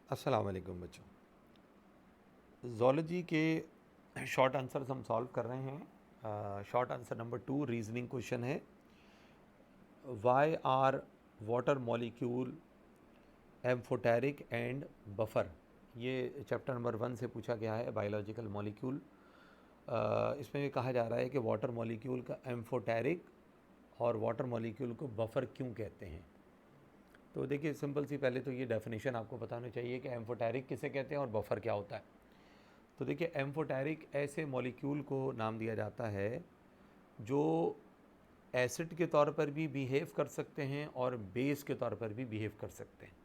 अस्सलाम वालेकुम बच्चों। ज़ूलॉजी के शॉर्ट आंसर्स हम सॉल्व कर रहे हैं। Short answer number 2 reasoning question है, why are water molecule amphoteric and buffer. ये चैप्टर नंबर 1 से पूछा गया है, बायोलॉजिकल मॉलिक्यूल। इसमें ये कहा जा रहा है कि वाटर मॉलिक्यूल का एम्फोटेरिक और वाटर मॉलिक्यूल को बफर क्यों कहते हैं। तो देखिए, सिंपल सी पहले तो ये डेफिनेशन आपको पता होनी चाहिए कि एम्फोटेरिक किसे कहते हैं और बफर क्या होता है। तो देखिए, एम्फोटेरिक ऐसे मॉलिक्यूल को नाम दिया जाता है जो एसिड के तौर पर भी बिहेव कर सकते हैं और बेस के तौर पर भी बिहेव कर सकते हैं।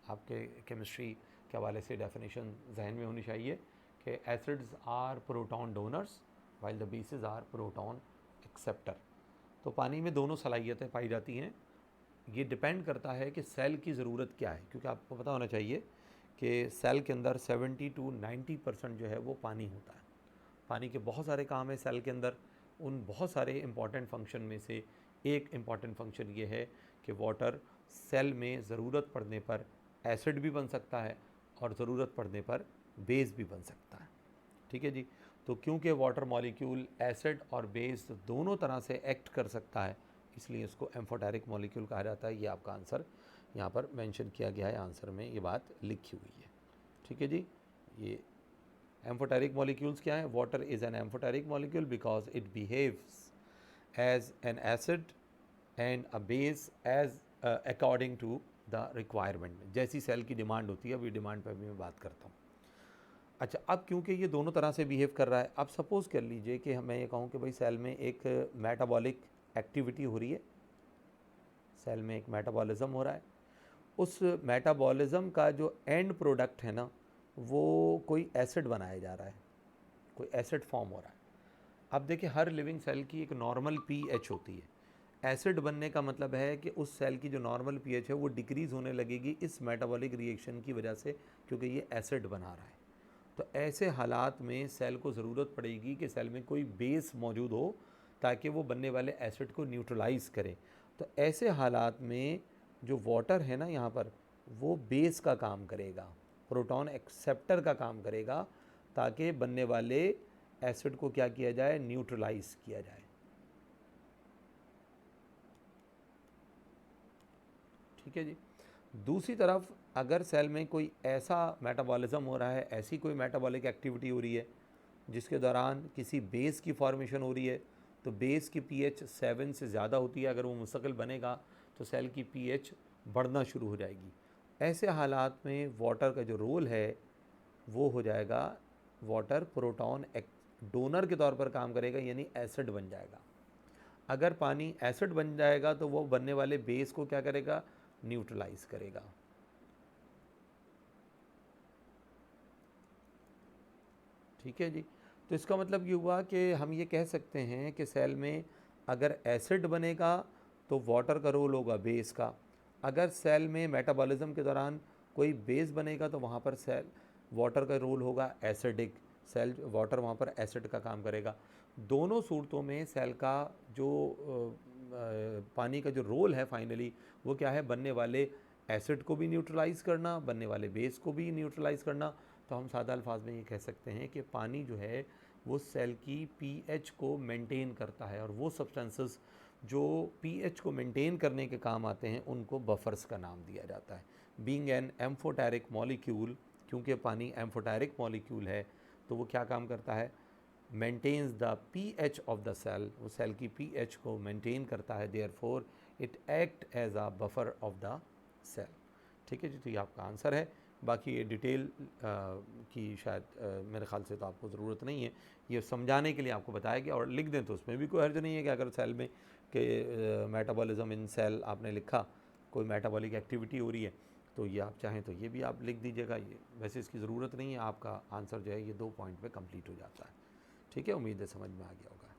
आपके केमिस्ट्री के हवाले से डेफिनेशन जहन में होनी चाहिए कि acids are proton donors while the bases are proton acceptor. तो पानी में दोनों सलाहियतें पाई जाती हैं। ये डिपेंड करता है कि सेल की ज़रूरत क्या है, क्योंकि आपको पता होना चाहिए कि सेल के अंदर 70 to 90% जो है वो पानी होता है। पानी के बहुत सारे काम है सेल के अंदर। उन बहुत सारे इम्पॉर्टेंट फंक्शन में से एक इम्पॉर्टेंट फंक्शन ये है कि वाटर सेल में ज़रूरत पड़ने पर एसिड भी बन सकता है और ज़रूरत पड़ने पर बेस भी बन सकता है। ठीक है जी। तो क्योंकि वाटर मॉलिक्यूल एसिड और बेस दोनों तरह से एक्ट कर सकता है, इसलिए इसको एम्फोटेरिक मॉलिक्यूल कहा जाता है। ये आपका आंसर यहाँ पर मेंशन किया गया है, आंसर में ये बात लिखी हुई है। ठीक है जी। ये एम्फोटेरिक मॉलिक्यूल्स क्या है? Water is an amphoteric molecule because it behaves as an acid and a base as according to the requirement. जैसी सेल की डिमांड होती है, अभी डिमांड पर भी मैं बात करता हूँ। अच्छा, अब क्योंकि ये दोनों तरह से बिहेव कर रहा है, अब सपोज़ कर लीजिए कि मैं ये कहूँ कि भाई सेल में एक मेटाबॉलिक एक्टिविटी हो रही है, सेल में एक मेटाबॉलिज्म हो रहा है। उस मेटाबॉलिज्म का जो एंड प्रोडक्ट है ना, वो कोई एसिड बनाया जा रहा है, कोई एसिड फॉर्म हो रहा है। अब देखिए, हर लिविंग सेल की एक नॉर्मल पीएच होती है। एसिड बनने का मतलब है कि उस सेल की जो नॉर्मल पीएच है वो डिक्रीज़ होने लगेगी इस मेटाबॉलिक रिएक्शन की वजह से, क्योंकि ये एसिड बना रहा है। तो ऐसे हालात में सेल को ज़रूरत पड़ेगी कि सेल में कोई बेस मौजूद हो ताकि वो बनने वाले एसिड को न्यूट्रलाइज़ करे। तो ऐसे हालात में जो वाटर है ना यहाँ पर, वो बेस का काम करेगा, प्रोटॉन एक्सेप्टर का काम करेगा, ताकि बनने वाले एसिड को क्या किया जाए? न्यूट्रलाइज किया जाए। ठीक है जी। दूसरी तरफ अगर सेल में कोई ऐसा मेटाबॉलिज्म हो रहा है, ऐसी कोई मेटाबॉलिक एक्टिविटी हो रही है जिसके दौरान किसी बेस की फॉर्मेशन हो रही है, तो बेस की पीएच 7 से ज़्यादा होती है। अगर वो मुस्तकिल बनेगा तो सेल की पीएच बढ़ना शुरू हो जाएगी। ऐसे हालात में वाटर का जो रोल है वो हो जाएगा, वाटर प्रोटॉन डोनर के तौर पर काम करेगा, यानी एसिड बन जाएगा। अगर पानी एसिड बन जाएगा तो वो बनने वाले बेस को क्या करेगा? न्यूट्रलाइज करेगा। ठीक है जी। तो इसका मतलब ये हुआ कि हम ये कह सकते हैं कि सेल में अगर एसिड बनेगा तो वाटर का रोल होगा बेस का। अगर सेल में मेटाबॉलिज्म के दौरान कोई बेस बनेगा तो वहाँ पर सेल वाटर का रोल होगा एसिडिक। सेल वाटर वहाँ पर एसिड का काम करेगा। दोनों सूरतों में सेल का जो पानी का जो रोल है फाइनली, वो क्या है? बनने वाले एसिड को भी न्यूट्रलाइज़ करना, बनने वाले बेस को भी न्यूट्रलाइज़ करना। तो हम सादा अल्फाज में ये कह सकते हैं कि पानी जो है वो सेल की पीएच को मेंटेन करता है, और वो सब्सटेंसेस जो पीएच को मेंटेन करने के काम आते हैं उनको बफर्स का नाम दिया जाता है। बीइंग एन एम्फोटेरिक मॉलिक्यूल, क्योंकि पानी एम्फोटेरिक मॉलिक्यूल है तो वो क्या काम करता है? Maintains the pH of the cell. वो सेल की पीएच को मेंटेन करता है, therefore it act as a buffer of the cell. ठीक है जी। तो ये आपका आंसर है। बाकी ये डिटेल की शायद मेरे ख़्याल से तो आपको ज़रूरत नहीं है, ये समझाने के लिए आपको बताया गया। और लिख दें तो उसमें भी कोई हर्ज नहीं है कि अगर सेल में के मेटाबॉलिज्म इन सेल आपने लिखा, कोई मेटाबॉलिक एक्टिविटी हो रही है, तो ये आप चाहें तो ये भी आप लिख दीजिएगा। ये वैसे इसकी ज़रूरत नहीं है, आपका आंसर जो है ये 2 पॉइंट पे कंप्लीट हो जाता है। ठीक है, उम्मीद है समझ में आ गया होगा।